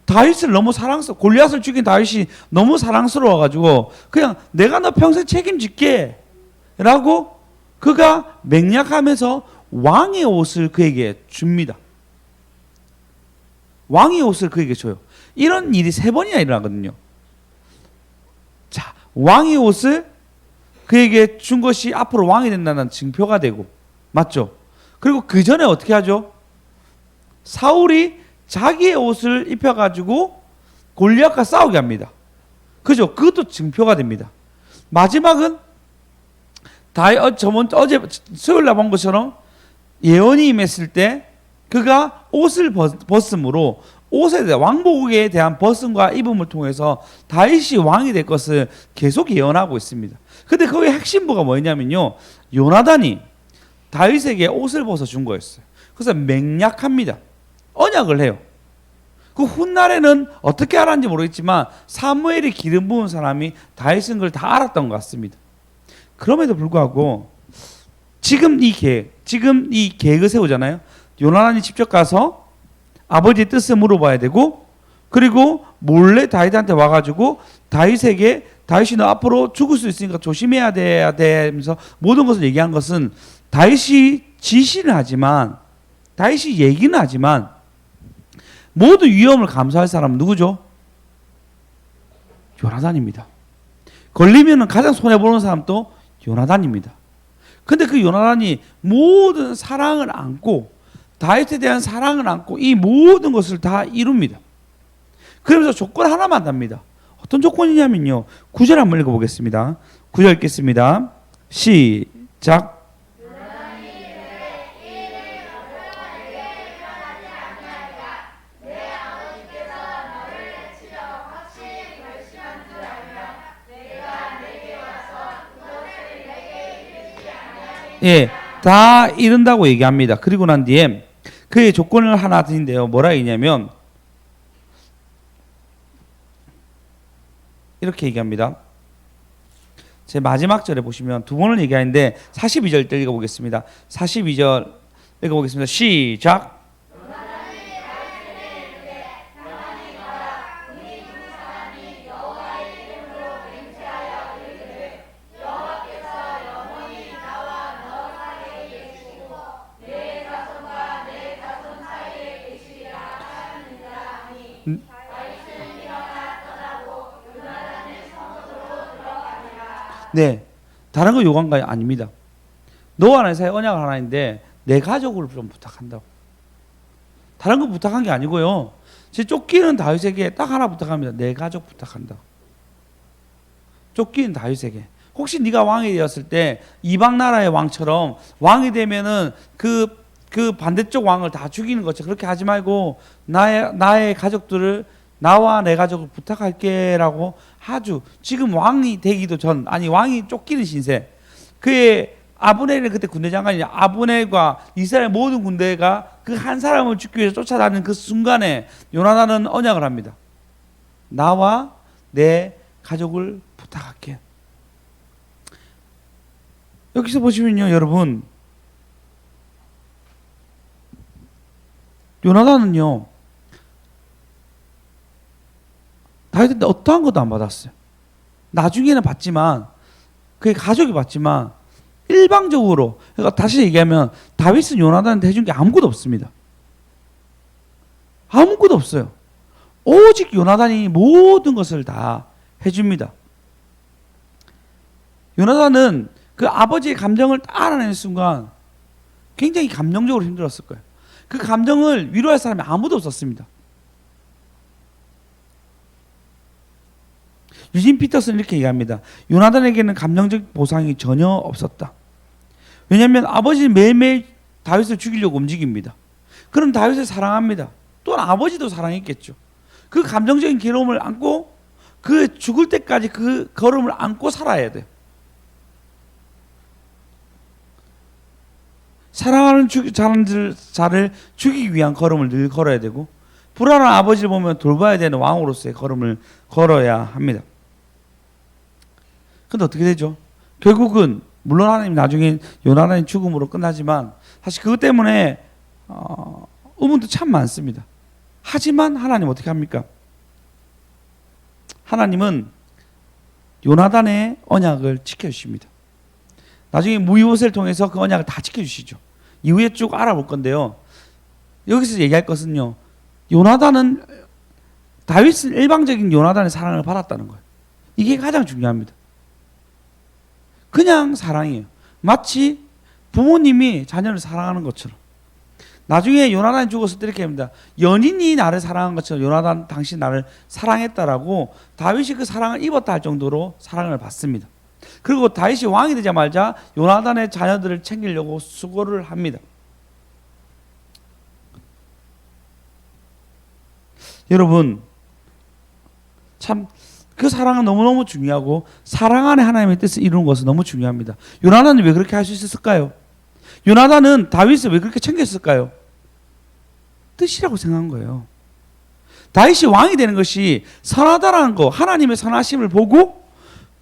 다윗을 너무 골리앗을 죽인 다윗이 너무 사랑스러워가지고 그냥 내가 너 평생 책임질게 라고 그가 맹약하면서 왕의 옷을 그에게 줍니다. 왕의 옷을 그에게 줘요. 이런 일이 3번이나 일어나거든요. 자, 왕의 옷을 그에게 준 것이 앞으로 왕이 된다는 증표가 되고, 맞죠? 그리고 그 전에 어떻게 하죠? 사울이 자기의 옷을 입혀가지고 골리앗과 싸우게 합니다. 그죠? 그것도 증표가 됩니다. 마지막은 어제 수요일 날 본 것처럼 예언이 임했을 때 그가 옷을 벗음으로 옷에 대한 왕복에 대한 벗음과 입음을 통해서 다윗이 왕이 될 것을 계속 예언하고 있습니다. 근데 거기에 핵심부가 뭐냐면요, 요나단이 다윗에게 옷을 벗어 준 거였어요. 그래서 맹약합니다. 언약을 해요. 그 훗날에는 어떻게 알았는지 모르겠지만 사무엘이 기름 부은 사람이 다윗인 걸 다 알았던 것 같습니다. 그럼에도 불구하고 지금 이 계획을 세우잖아요. 요나단이 직접 가서 아버지의 뜻을 물어봐야 되고, 그리고 몰래 다윗한테 와가지고 다윗이 너 앞으로 죽을 수 있으니까 조심해야 돼야 되면서 모든 것을 얘기한 것은 다윗이 지시는 하지만, 다윗이 얘기는 하지만 모두 위험을 감수할 사람은 누구죠? 요나단입니다. 걸리면 가장 손해보는 사람도 요나단입니다. 근데 그 요나단이 모든 사랑을 안고, 다윗에 대한 사랑을 안고 이 모든 것을 다 이룹니다. 그러면서 조건 하나만 답니다. 어떤 조건이냐면요, 9절 한번 읽어보겠습니다. 9절 읽겠습니다. 시작. 예, 다 이룬다고 얘기합니다. 그리고 난 뒤에 그의 조건을 하나 드린데요. 뭐라 얘기냐면 이렇게 얘기합니다. 제 마지막 절에 보시면 두 번을 얘기하는데 42절 때 읽어보겠습니다. 42절 읽어보겠습니다. 시작. 네, 다른 거 요구한 거 아닙니다. 너와 내 사이 언약을 하나인데 내 가족을 좀 부탁한다고. 다른 거 부탁한 게 아니고요. 제 쫓기는 다윗에게 딱 하나 부탁합니다. 내 가족 부탁한다. 쫓기는 다윗에게. 혹시 네가 왕이 되었을 때 이방 나라의 왕처럼 왕이 되면은 그 반대쪽 왕을 다 죽이는 것처럼 그렇게 하지 말고 나의 가족들을 나와 내 가족을 부탁할게라고 아주 지금 왕이 되기도 전 아니 왕이 쫓기는 신세. 그의 아브넬은 그때 군대 장관이냐. 아브넬과 이스라엘 모든 군대가 그 한 사람을 죽기 위해서 쫓아다니는 그 순간에 요나단은 언약을 합니다. 나와 내 가족을 부탁할게. 여기서 보시면요, 여러분, 요나단은요 다윗한테 어떠한 것도 안 받았어요. 나중에는 받지만 그의 가족이 받지만 일방적으로, 그러니까 다시 얘기하면 다윗은 요나단한테 해준 게 아무것도 없습니다. 아무것도 없어요. 오직 요나단이 모든 것을 다 해줍니다. 요나단은 그 아버지의 감정을 딱 알아내는 순간 굉장히 감정적으로 힘들었을 거예요. 그 감정을 위로할 사람이 아무도 없었습니다. 유진 피터스는 이렇게 얘기합니다. 요나단에게는 감정적 보상이 전혀 없었다. 왜냐하면 아버지는 매일매일 다윗을 죽이려고 움직입니다. 그럼 다윗을 사랑합니다. 또한 아버지도 사랑했겠죠. 그 감정적인 괴로움을 안고 그 죽을 때까지 그 걸음을 안고 살아야 돼요. 사랑하는 자를 죽이기 위한 걸음을 늘 걸어야 되고 불안한 아버지를 보면 돌봐야 되는 왕으로서의 걸음을 걸어야 합니다. 근데 어떻게 되죠? 결국은 물론 하나님 나중에 요나단의 죽음으로 끝나지만 사실 그것 때문에 의문도 참 많습니다. 하지만 하나님 어떻게 합니까? 하나님은 요나단의 언약을 지켜주십니다. 나중에 무이봇을 통해서 그 언약을 다 지켜주시죠. 이후에 쭉 알아볼 건데요. 여기서 얘기할 것은요. 요나단은 다윗은 일방적인 요나단의 사랑을 받았다는 거예요. 이게 가장 중요합니다. 그냥 사랑이에요. 마치 부모님이 자녀를 사랑하는 것처럼. 나중에 요나단이 죽었을 때 이렇게 합니다. 연인이 나를 사랑한 것처럼 요나단 당신 나를 사랑했다라고 다윗이 그 사랑을 입었다 할 정도로 사랑을 받습니다. 그리고 다윗이 왕이 되자마자 요나단의 자녀들을 챙기려고 수고를 합니다. 여러분 참 그 사랑은 너무너무 중요하고 사랑 안에 하나님의 뜻을 이루는 것은 너무 중요합니다. 요나단은 왜 그렇게 할 수 있었을까요? 요나단은 다윗을 왜 그렇게 챙겼을까요? 뜻이라고 생각한 거예요. 다윗이 왕이 되는 것이 선하다라는 거, 하나님의 선하심을 보고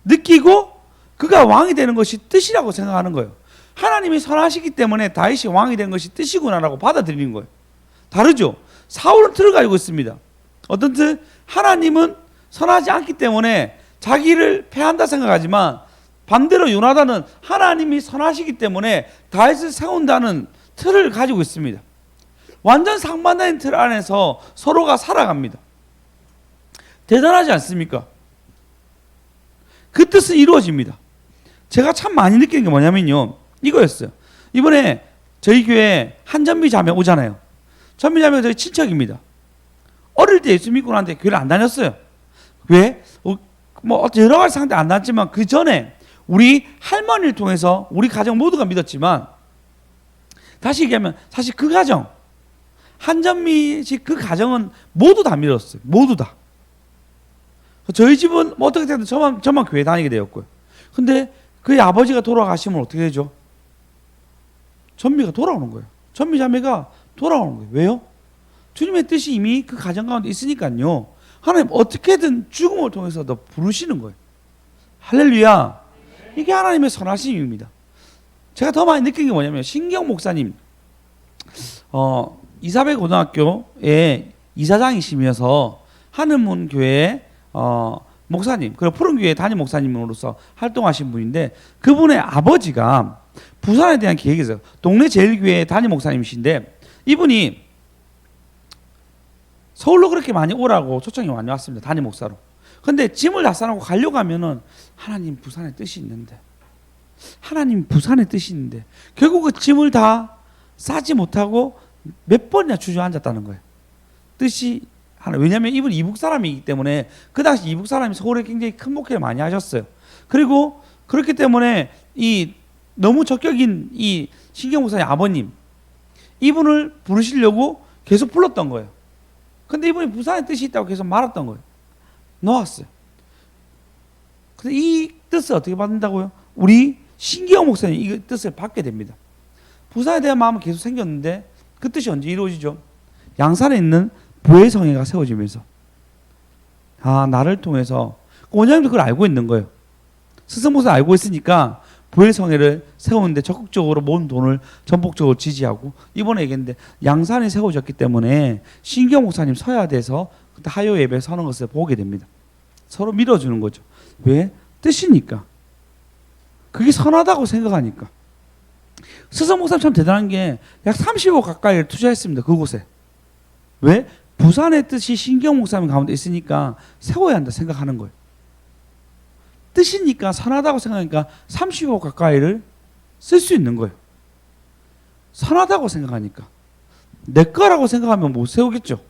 느끼고 그가 왕이 되는 것이 뜻이라고 생각하는 거예요. 하나님이 선하시기 때문에 다윗이 왕이 된 것이 뜻이구나라고 받아들이는 거예요. 다르죠? 사울은 틀을 가지고 있습니다. 어떤 틀? 하나님은 선하지 않기 때문에 자기를 패한다 생각하지만 반대로 요나단은 하나님이 선하시기 때문에 다윗을 세운다는 틀을 가지고 있습니다. 완전 상반된 틀 안에서 서로가 살아갑니다. 대단하지 않습니까? 그 뜻은 이루어집니다. 제가 참 많이 느끼는 게 뭐냐면요. 이거였어요. 이번에 저희 교회 한전미 자매 오잖아요. 전미 자매가 저희 친척입니다. 어릴 때 예수 믿고 나는데 교회를 안 다녔어요. 왜? 뭐 여러 가지 상태 안 다녔지만 그 전에 우리 할머니를 통해서 우리 가정 모두가 믿었지만 다시 얘기하면 사실 그 가정 한전미식 그 가정은 모두 다 믿었어요. 모두 다. 저희 집은 뭐 어떻게 되든 저만 교회 다니게 되었고요. 근데 그의 아버지가 돌아가시면 어떻게 되죠? 전미가 돌아오는 거예요. 전미 자매가 돌아오는 거예요. 왜요? 주님의 뜻이 이미 그 가정 가운데 있으니까요. 하나님 어떻게든 죽음을 통해서 더 부르시는 거예요. 할렐루야. 이게 하나님의 선하심입니다. 제가 더 많이 느낀 게 뭐냐면 신경 목사님 이사벨 고등학교의 이사장이시면서 하늘문 교회 목사님 그리고 푸른교회 담임 목사님으로서 활동하신 분인데 그분의 아버지가 부산에 대한 계획이 있어요. 동네 제일교회 담임 목사님이신데 이분이 서울로 그렇게 많이 오라고 초청이 많이 왔습니다. 담임 목사로. 근데 짐을 다 싸놓고 가려고 하면은 하나님 부산에 뜻이 있는데 하나님 부산에 뜻이 있는데 결국 그 짐을 다 싸지 못하고 몇 번이나 주저앉았다는 거예요. 뜻이 하나. 왜냐하면 이분 이북 사람이기 때문에 그 당시 이북 사람이 서울에 굉장히 큰 목회를 많이 하셨어요. 그리고 그렇기 때문에 이 너무 적격인 이 신경 목사님 아버님 이분을 부르시려고 계속 불렀던 거예요. 근데 이분이 부산에 뜻이 있다고 계속 말았던 거예요. 놓았어요. 근데 이 뜻을 어떻게 받는다고요? 우리 신기영 목사님 이 뜻을 받게 됩니다. 부산에 대한 마음은 계속 생겼는데 그 뜻이 언제 이루어지죠? 양산에 있는 부회성회가 세워지면서 나를 통해서 원장님도 그걸 알고 있는 거예요. 스승 목사 알고 있으니까 부회성회를 세우는데 적극적으로 모은 돈을 전폭적으로 지지하고 이번에 얘기했는데 양산이 세워졌기 때문에 신기영 목사님 서야 돼서 그때 하요 예배 서는 것을 보게 됩니다. 서로 밀어주는 거죠. 왜? 뜻이니까. 그게 선하다고 생각하니까. 스승 목사님 참 대단한 게 약 30억 가까이를 투자했습니다. 그곳에. 왜? 부산의 뜻이 신경 목사님 가운데 있으니까 세워야 한다 생각하는 거예요. 뜻이니까 선하다고 생각하니까 30억 가까이를 쓸 수 있는 거예요. 선하다고 생각하니까. 내 거라고 생각하면 못 세우겠죠.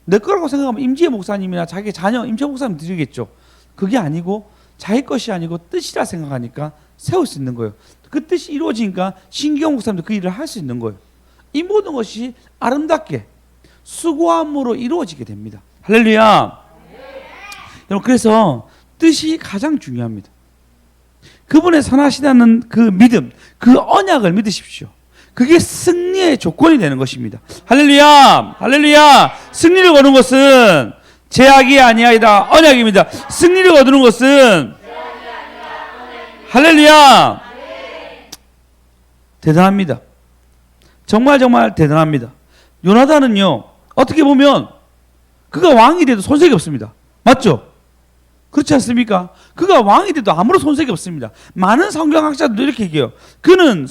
내 거라고 생각하면 임지혜 목사님이나 자기 자녀 임지혜 목사님 드리겠죠. 그게 아니고 자기 것이 아니고 뜻이라 생각하니까 세울 수 있는 거예요. 그 뜻이 이루어지니까 신기영 목사님도 그 일을 할 수 있는 거예요. 이 모든 것이 아름답게 수고함으로 이루어지게 됩니다. 할렐루야. 여러분 그래서 뜻이 가장 중요합니다. 그분의 선하시다는 그 믿음, 그 언약을 믿으십시오. 그게 승리의 조건이 되는 것입니다. 할렐루야, 할렐루야. 승리를 거두는 것은 제약이 아니하이다 언약입니다. 승리를 거두는 것은 할렐루야. 대단합니다. 정말 정말 대단합니다. 요나단은요 어떻게 보면 그가 왕이 돼도 손색이 없습니다. 맞죠? 그렇지 않습니까? 그가 왕이 돼도 아무런 손색이 없습니다. 많은 성경학자들도 이렇게 얘기해요. 그는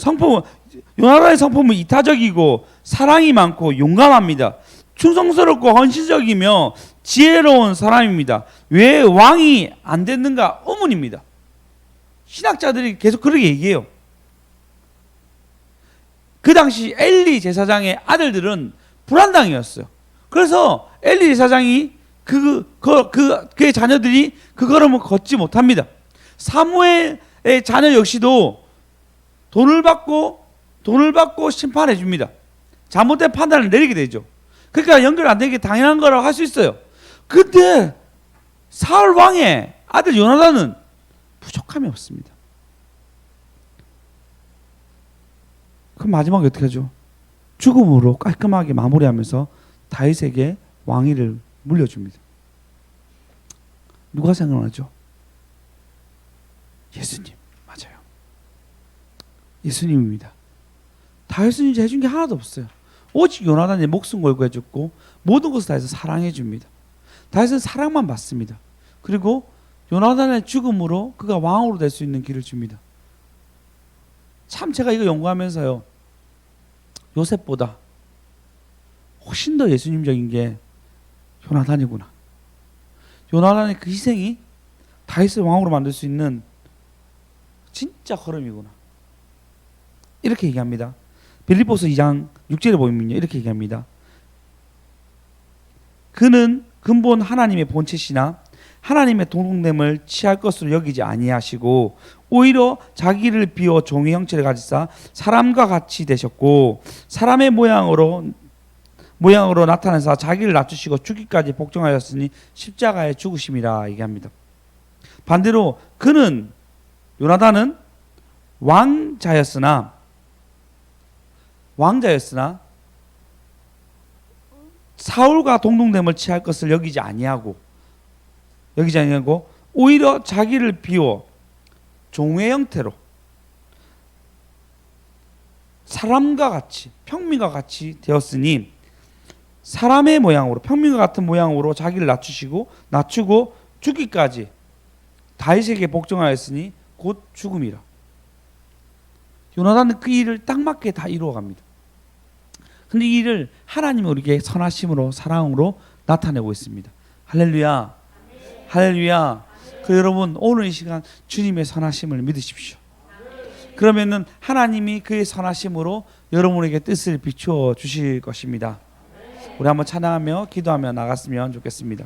요나단의 성품은 이타적이고 사랑이 많고 용감합니다. 충성스럽고 헌신적이며 지혜로운 사람입니다. 왜 왕이 안 됐는가 의문입니다. 신학자들이 계속 그렇게 얘기해요. 그 당시 엘리 제사장의 아들들은 불안당이었어요. 그래서 엘리 제사장이 그의 자녀들이 그 걸음을 걷지 못합니다. 사무엘의 자녀 역시도 돈을 받고 심판해 줍니다. 잘못된 판단을 내리게 되죠. 그러니까 연결 안 되게 당연한 거라고 할 수 있어요. 근데 사울 왕의 아들 요나단은 부족함이 없습니다. 그럼 마지막에 어떻게 하죠? 죽음으로 깔끔하게 마무리하면서 다윗에게 왕위를 물려줍니다. 누가 생각나죠? 예수님. 맞아요. 예수님입니다. 다윗은 이제 해준 게 하나도 없어요. 오직 요나단이 목숨 걸고 해줬고 모든 것을 다해서 사랑해 줍니다. 다윗은 사랑만 받습니다. 그리고 요나단의 죽음으로 그가 왕으로 될 수 있는 길을 줍니다. 참 제가 이거 연구하면서요. 요셉보다 훨씬 더 예수님적인 게 요나단이구나. 요나단의 그 희생이 다윗을 왕으로 만들 수 있는 진짜 걸음이구나. 이렇게 얘기합니다. 빌립보서 2장 6절에 보면요. 이렇게 얘기합니다. 그는 근본 하나님의 본체시나 하나님의 동등됨을 취할 것으로 여기지 아니하시고 오히려 자기를 비워 종의 형체를 가지사 사람과 같이 되셨고 사람의 모양으로 나타나사 자기를 낮추시고 죽기까지 복종하였으니 십자가에 죽으심이라 얘기합니다. 반대로 요나단은 왕자였으나 왕자였으나 사울과 동등됨을 취할 것을 여기지 아니하고 오히려 자기를 비워 종의 형태로 사람과 같이 평민과 같이 되었으니 사람의 모양으로 평민과 같은 모양으로 자기를 낮추고 죽기까지 다윗에게 복종하였으니 곧 죽음이라. 요나단은 그 일을 딱 맞게 다 이루어갑니다. 근데 이 일을 하나님이 우리에게 선하심으로 사랑으로 나타내고 있습니다. 할렐루야. 할렐루야. 그 여러분 오늘 이 시간 주님의 선하심을 믿으십시오. 그러면은 하나님이 그의 선하심으로 여러분에게 뜻을 비추어 주실 것입니다. 우리 한번 찬양하며 기도하며 나갔으면 좋겠습니다.